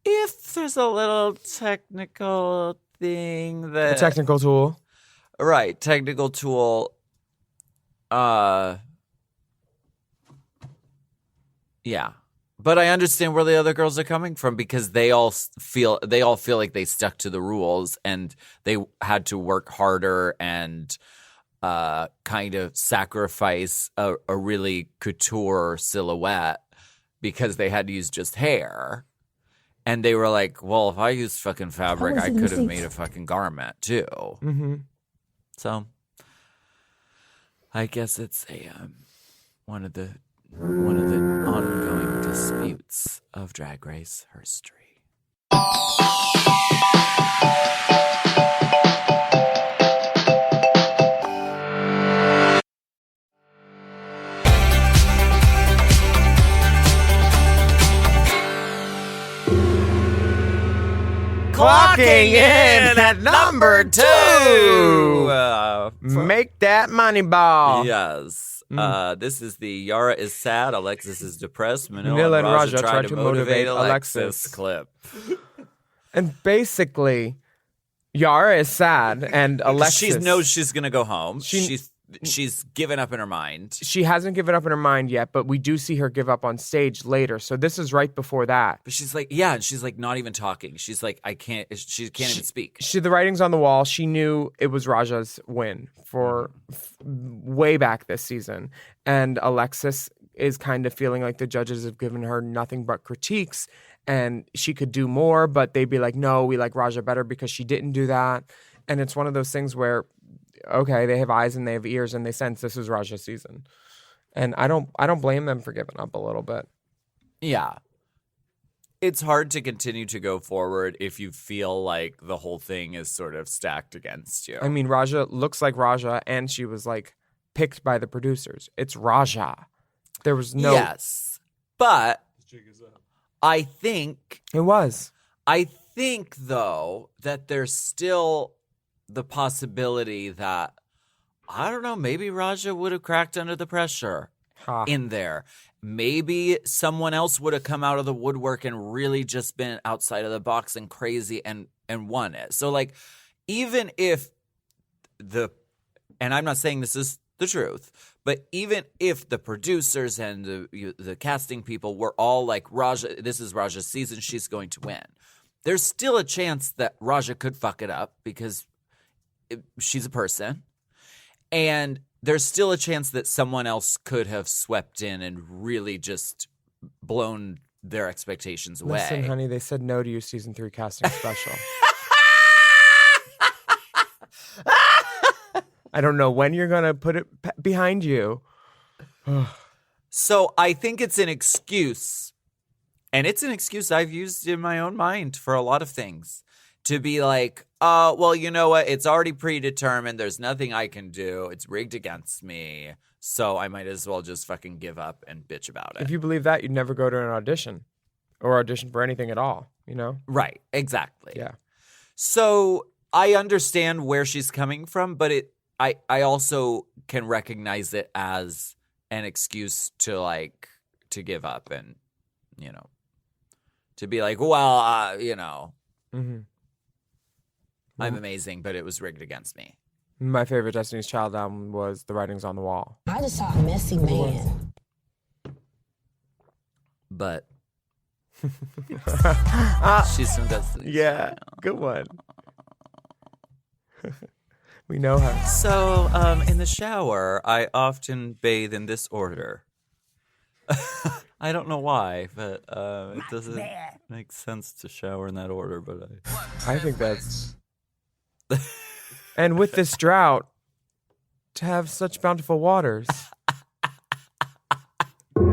if there's a little technical thing that A technical tool. right, technical tool yeah. But I understand where the other girls are coming from, because they all feel like they stuck to the rules, and they had to work harder and kind of sacrifice a really couture silhouette because they had to use just hair. And they were like, well, if I used fucking fabric, I could have made a fucking garment too. Mm-hmm. So I guess it's one of the ongoing disputes of Drag Race history. clocking in at number 2. Make that money ball. Yes. This is the Yara is sad, Alexis is depressed, Manila and and Raja Raja try to motivate Alexis clip. And basically, Yara is sad, and Alexis... She knows she's going to go home. She's given up in her mind. She hasn't given up in her mind yet, but we do see her give up on stage later. So this is right before that. But she's like, yeah, and she's like not even talking. She's like, she can't even speak. The writing's on the wall. She knew it was Raja's win for way back this season. And Alexis is kind of feeling like the judges have given her nothing but critiques and she could do more, but they'd be like, no, we like Raja better because she didn't do that. And it's one of those things where, okay, they have eyes and they have ears and they sense this is Raja's season. And I don't blame them for giving up a little bit. Yeah. It's hard to continue to go forward if you feel like the whole thing is sort of stacked against you. I mean, Raja looks like Raja and she was like picked by the producers. It's Raja. There was no... Yes. But I think... It was. I think, though, that there's still the possibility that, I don't know, maybe Raja would have cracked under the pressure in there. Maybe someone else would have come out of the woodwork and really just been outside of the box and crazy and won it. So, like, even if and I'm not saying this is the truth, but even if the producers and the casting people were all like, Raja, this is Raja's season, she's going to win, there's still a chance that Raja could fuck it up because she's a person. And there's still a chance that someone else could have swept in and really just blown their expectations away. Listen, honey, they said no to your season 3 casting special. I don't know when you're going to put it behind you. So I think it's an excuse. And it's an excuse I've used in my own mind for a lot of things. To be like, well, you know what? It's already predetermined. There's nothing I can do. It's rigged against me. So I might as well just fucking give up and bitch about it. If you believe that, you'd never go to an audition or audition for anything at all, you know? Right. Exactly. Yeah. So I understand where she's coming from, but I also can recognize it as an excuse to give up and, you know, to be like, well, you know. Mm-hmm. I'm amazing, but it was rigged against me. My favorite Destiny's Child album was The Writing's on the Wall. I just saw a messy man. But she's from Destiny's Yeah, good one. We know her. So, in the shower, I often bathe in this order. I don't know why, but it doesn't make sense to shower in that order, but I think that's... And with this drought, to have such bountiful waters. And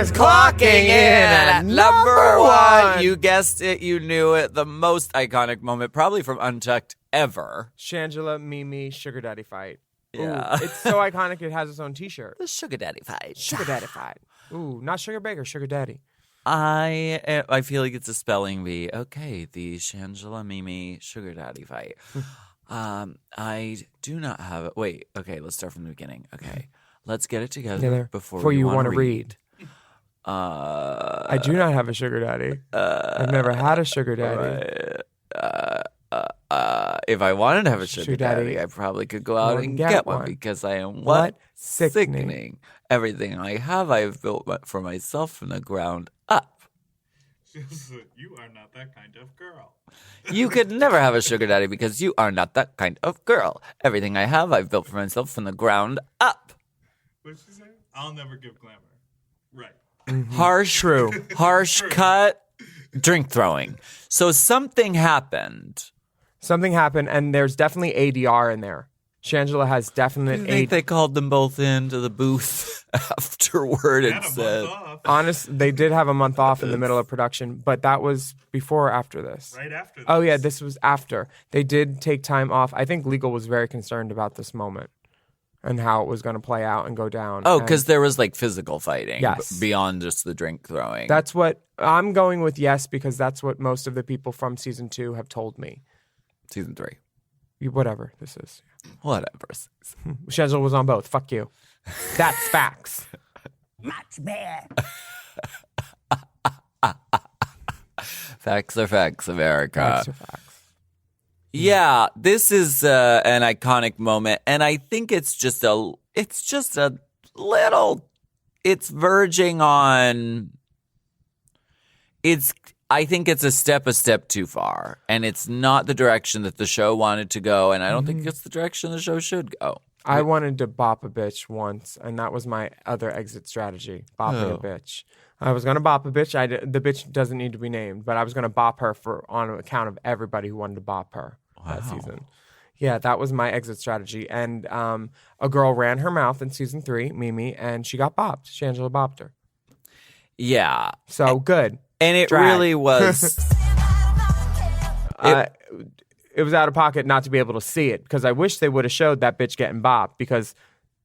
clocking in at number 1. You guessed it, you knew it. The most iconic moment, probably from Untucked ever. Shangela, Mimi, Sugar Daddy fight. Yeah. Ooh, it's so iconic it has its own t-shirt. The Sugar Daddy fight. Sugar Daddy fight. Ooh, not Sugar Baker, Sugar Daddy. I feel like it's a spelling bee. Okay, the Shangela Mimi Sugar Daddy fight. I do not have it. Wait, okay, let's start from the beginning. Okay, let's get it together before you want to read. I do not have a sugar daddy. I've never had a sugar daddy. If I wanted to have a sugar daddy, I probably could go out and get one because I am what? Sickening. Everything I have, I've built for myself from the ground up. You are not that kind of girl. You could never have a sugar daddy because you are not that kind of girl. Everything I have, I've built for myself from the ground up. What's she say? I'll never give glamour. Right. Mm-hmm. Harsh cut, drink throwing. So something happened. Something happened, and there's definitely ADR in there. Shangela has definite I think they called them both into the booth afterward and said, honest, they did have a month off in the middle of production, but that was before or after this? Right after this. Oh, yeah, this was after. They did take time off. I think legal was very concerned about this moment. and how it was going to play out and go down. Oh, And because there was like physical fighting Yes. beyond just the drink throwing. that's what I'm going with. Yes, because that's what most of the people from season 2 have told me. Season 3. Whatever this is. Whatever. Shenzhen was on both. Fuck you. That's facts. Facts are facts, America. Facts are facts. Yeah, this is an iconic moment, and I think it's just a little. It's verging on. I think it's a step too far, and it's not the direction that the show wanted to go, and I don't think it's the direction the show should go. I wanted to bop a bitch once, and that was my other exit strategy. Bopping a bitch. I was gonna bop a bitch. The bitch doesn't need to be named, but I was gonna bop her on account of everybody who wanted to bop her that season. Yeah, that was my exit strategy. And a girl ran her mouth in season 3, Mimi, and she got bopped. Shangela bopped her. Yeah, So good. and it Drag. really was. It was out of pocket not to be able to see it because I wish they would have showed that bitch getting bopped because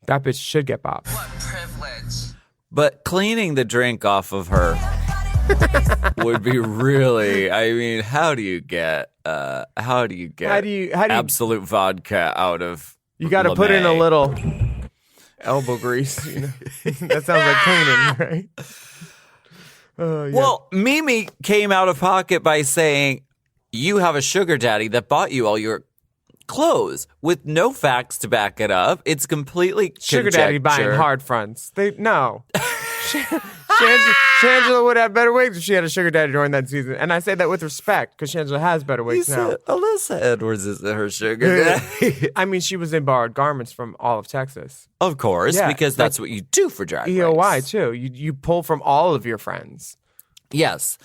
that bitch should get bopped. What privilege. But cleaning the drink off of her would be really. I mean, how do you get absolute vodka out of? You got to put in a LeMay? little elbow grease. You know? That sounds like cleaning, right? Yeah. Well, Mimi came out of pocket by saying, "You have a sugar daddy that bought you all your clothes," with no facts to back it up. It's completely Sugar daddy buying conjecture. hard fronts. No. Shangela would have better wigs if she had a sugar daddy during that season. And I say that with respect because Shangela has better You wigs now. said Alyssa Edwards is her sugar daddy. I mean, she was in borrowed garments from all of Texas. Of course, Yeah, because that's what you do for drag EOY, race. too. You pull from all of your friends. Yes.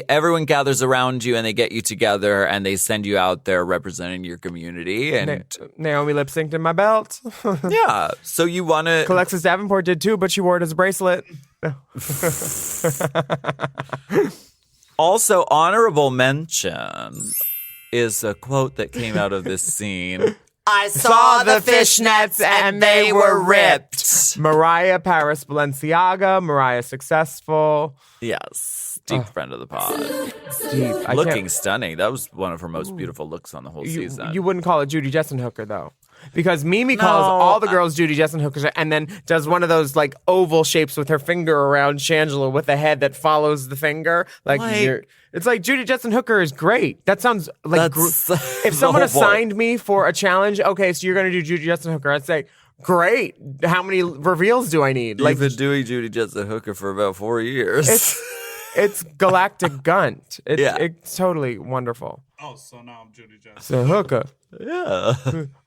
Everyone gathers around you and they get you together and they send you out there representing your community. And Naomi lip synced in my belt. yeah, so you want to. Alexis Davenport did too, but she wore it as a bracelet. Also, honorable mention is a quote that came out of this scene. I saw the fishnets and they were ripped. Mariah Paris Balenciaga. Mariah successful. Yes. Deep friend of the pod. Deep. I Looking can't- stunning. That was one of her most beautiful looks on the whole season. You wouldn't call it Judy Jetson Hooker though. Because Mimi calls No, all the girls Judy Jetson Hookers and then does one of those like oval shapes with her finger around Shangela with a head that follows the finger. It's like Judy Jetson Hooker is great. That sounds like That's if the someone whole point. assigned me for a challenge, okay, so you're gonna do Judy Jetson Hooker, I'd say, great. How many reveals do I need? You've been doing Judy Jetson Hooker for about 4 years. It's Galactic Gunt. Yeah. It's totally wonderful. Oh, so now I'm Judy Jetson. So Hooker. yeah.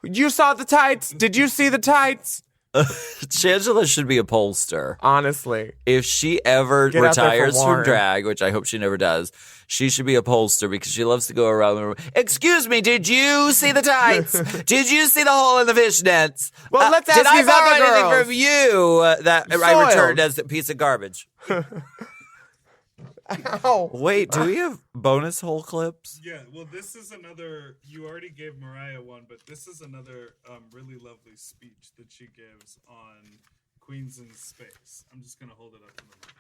You saw the tights? Did you see the tights? Shangela should be a pollster. Honestly. If she ever Get out there for retires from Warren. drag, which I hope she never does, she should be a pollster because she loves to go around the room. Excuse me, did you see the tights? Did you see the hole in the fishnets? Well, let's ask did I these borrow other anything girls. from you that I Soiled. returned as a piece of garbage? Ow. Wait, do we have bonus hole clips? Yeah, well, this is another. You already gave Mariah one, but this is another really lovely speech that she gives on Queens in Space. I'm just gonna hold it up to the mic.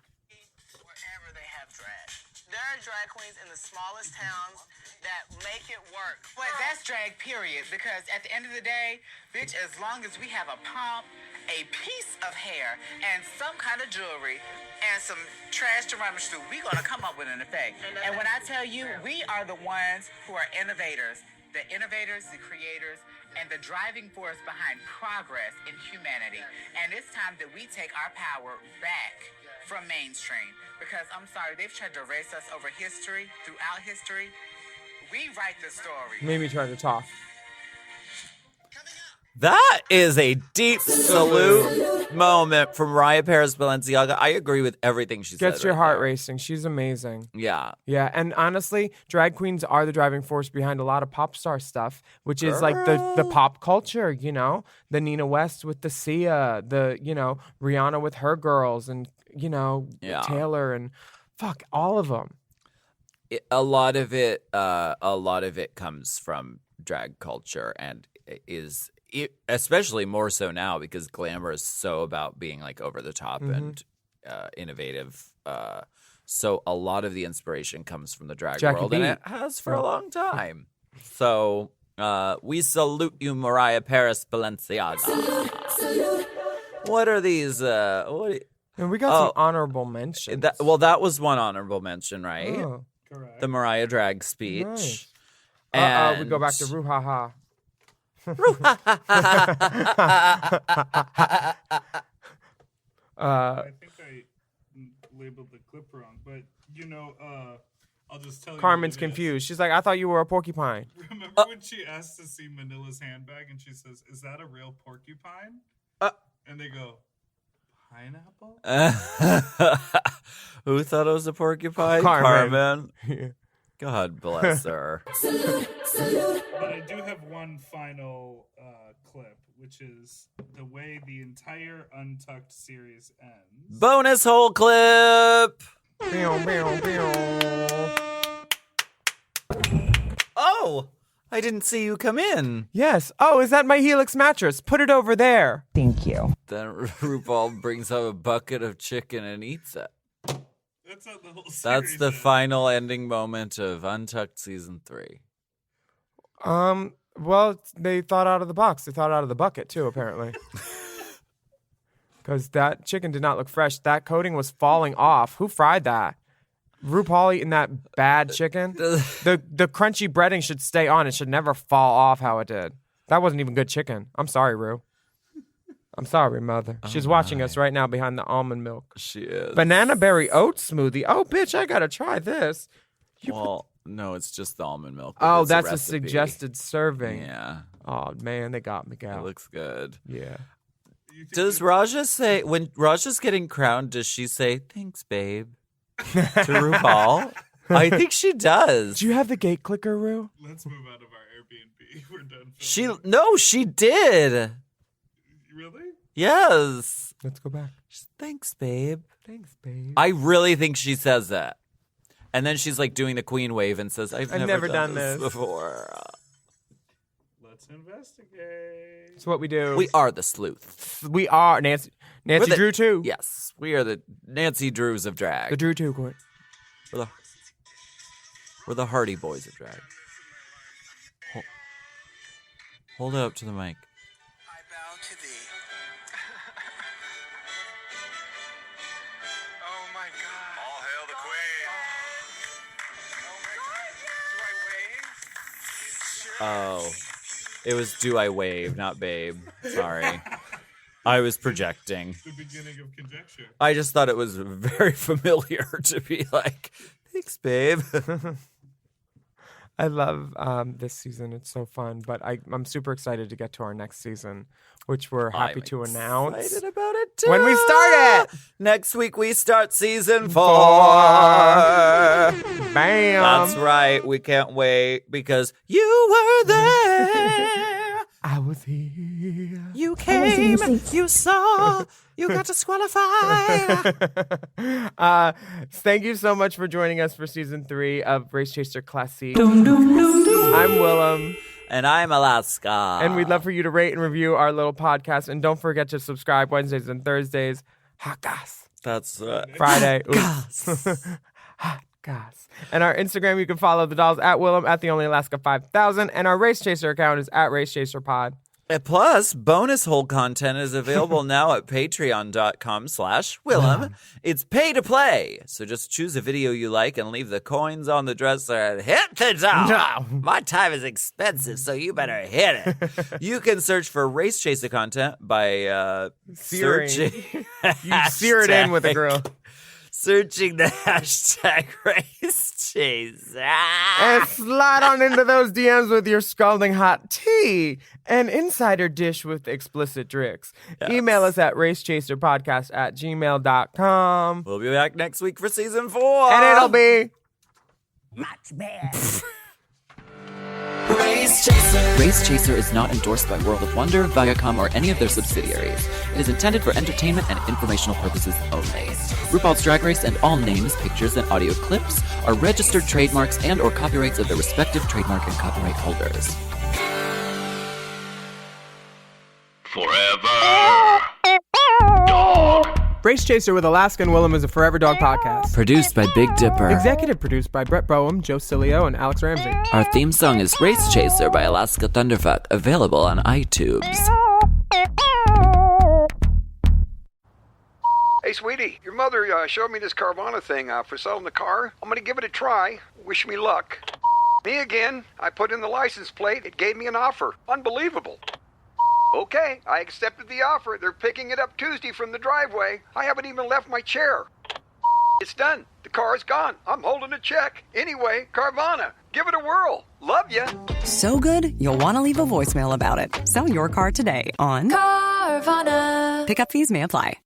Wherever they have drag. There are drag queens in the smallest towns that make it work. But that's drag, period. Because at the end of the day, bitch, as long as we have a pump, a piece of hair, and some kind of jewelry, and some trash to rummage through, we're gonna come up with an effect. And when I tell you, we are the ones who are innovators. The innovators, the creators, and the driving force behind progress in humanity. And it's time that we take our power back from mainstream. Because I'm sorry, they've tried to erase us over history, throughout history. We write the story. Mimi trying to talk. That is a deep salute moment from Mariah Paris Balenciaga. I agree with everything she said. Gets your right heart there. racing. She's amazing. Yeah. Yeah, and honestly, drag queens are the driving force behind a lot of pop star stuff, which is like the pop culture, you know? The Nina West with the Sia, the, Rihanna with her girls, and, Yeah. Taylor, and fuck, all of them. A lot of it comes from drag culture and is especially more so now because glamour is so about being like over the top Mm-hmm. and innovative. So a lot of the inspiration comes from the drag Jackie world, B. and it has for a long time. So we salute you, Mariah Paris Balenciaga. What are these? And we got some honorable mentions. That was one honorable mention, right? Oh, Correct. The Mariah drag speech. nice. And We go back to Ruhaha. I think I labeled the clip wrong, but I'll just tell you. Carmen's what it is. confused. She's like, I thought you were a porcupine. Remember when she asked to see Manila's handbag and she says, "Is that a real porcupine?" And they go, "Pineapple?" Who thought it was a porcupine? Carmen. God bless her. But I do have one final clip, which is the way the entire Untucked series ends. Bonus hole clip. Oh, I didn't see you come in. Yes. Oh, is that my Helix mattress? Put it over there. Then RuPaul brings up a bucket of chicken and eats it. That's not the whole series. That's the ends. final ending moment of Untucked season 3. Well, they thought out of the box. They thought out of the bucket too, apparently. Because that chicken did not look fresh. That coating was falling off. Who fried that? RuPaul eating that bad chicken? The crunchy breading should stay on. It should never fall off how it did. That wasn't even good chicken. I'm sorry, Ru. I'm sorry, mother. She's watching us right now behind the almond milk. She is. Banana berry oat smoothie. Oh, bitch, I gotta try this. Well, no, it's just the almond milk. but Oh, it's that's a recipe. suggested serving. Yeah, Oh, man, they got me, it gal. looks good. Yeah. You think Does Raja say, when Raja's getting crowned, does she say, "Thanks, babe," to RuPaul? I think she does. Do you have the gate clicker, Ru? Let's move out of our Airbnb. We're done. She filming. she did. Really? Yes. Let's go back. She's, "Thanks, babe." Thanks, babe. I really think she says that. And then she's like doing the queen wave and says, I've never done this before. Let's investigate. That's what we do. We are the sleuth. We are Nancy We're the- Drew too. Yes, we are the Nancy Drews of drag. The Drew too, Court. We're the Hardy Boys of drag. Hold it up to the mic. I bow to thee. Oh my God. All hail the queen. Oh my God. Do I wave? Oh. It was Do I Wave, not Babe. Sorry. I was projecting. The beginning of conjecture. I just thought it was very familiar to be like, "Thanks, babe." I love this season. It's so fun. But I'm super excited to get to our next season, which we're happy I'm to announce. excited about it too. When we start it. Next week we start season 4. Bam. That's right. We can't wait because you were there. I was here. You came, you saw, you got disqualified. Thank you so much for joining us for season 3 of Race Chaser Classique. I'm Willam. And I'm Alaska. And we'd love for you to rate and review our little podcast. And don't forget to subscribe Wednesdays and Thursdays. Hot gas. That's Friday. Oops. Hot gas. And our Instagram, you can follow the dolls at Willam at the Only Alaska 5000. And our Race Chaser account is at Race Chaser Pod. And plus, bonus hole content is available now at patreon.com/Willam. It's pay to play. So just choose a video you like and leave the coins on the dresser and hit the dial. My time is expensive, so you better hit it. You can search for Race Chaser content by Searing. searching. You sear it in with a grill. Searching the hashtag Race Chaser. And slide on into those DMs with your scalding hot tea. An insider dish with explicit tricks. Yes. Email us at racechaserpodcast@gmail.com. We'll be back next week for season 4. And it'll be... Race Chaser. Race Chaser is not endorsed by World of Wonder, Viacom, or any of their subsidiaries. It is intended for entertainment and informational purposes only. RuPaul's Drag Race and all names, pictures, and audio clips are registered trademarks and/or copyrights of their respective trademark and copyright holders. Forever Dog. Race Chaser with Alaska and Willam is a Forever Dog podcast. Produced by Big Dipper. Executive produced by Brett Boehm, Joe Cilio, and Alex Ramsey. Our theme song is Race Chaser by Alaska Thunderfuck, available on iTunes. Hey, sweetie, your mother showed me this Carvana thing for selling the car. I'm going to give it a try. Wish me luck. Me again. I put in the license plate. It gave me an offer. Unbelievable. Okay, I accepted the offer. They're picking it up Tuesday from the driveway. I haven't even left my chair. It's done. The car's gone. I'm holding a check. Anyway, Carvana, give it a whirl. Love ya. So good, you'll want to leave a voicemail about it. Sell your car today on Carvana. Pickup fees may apply.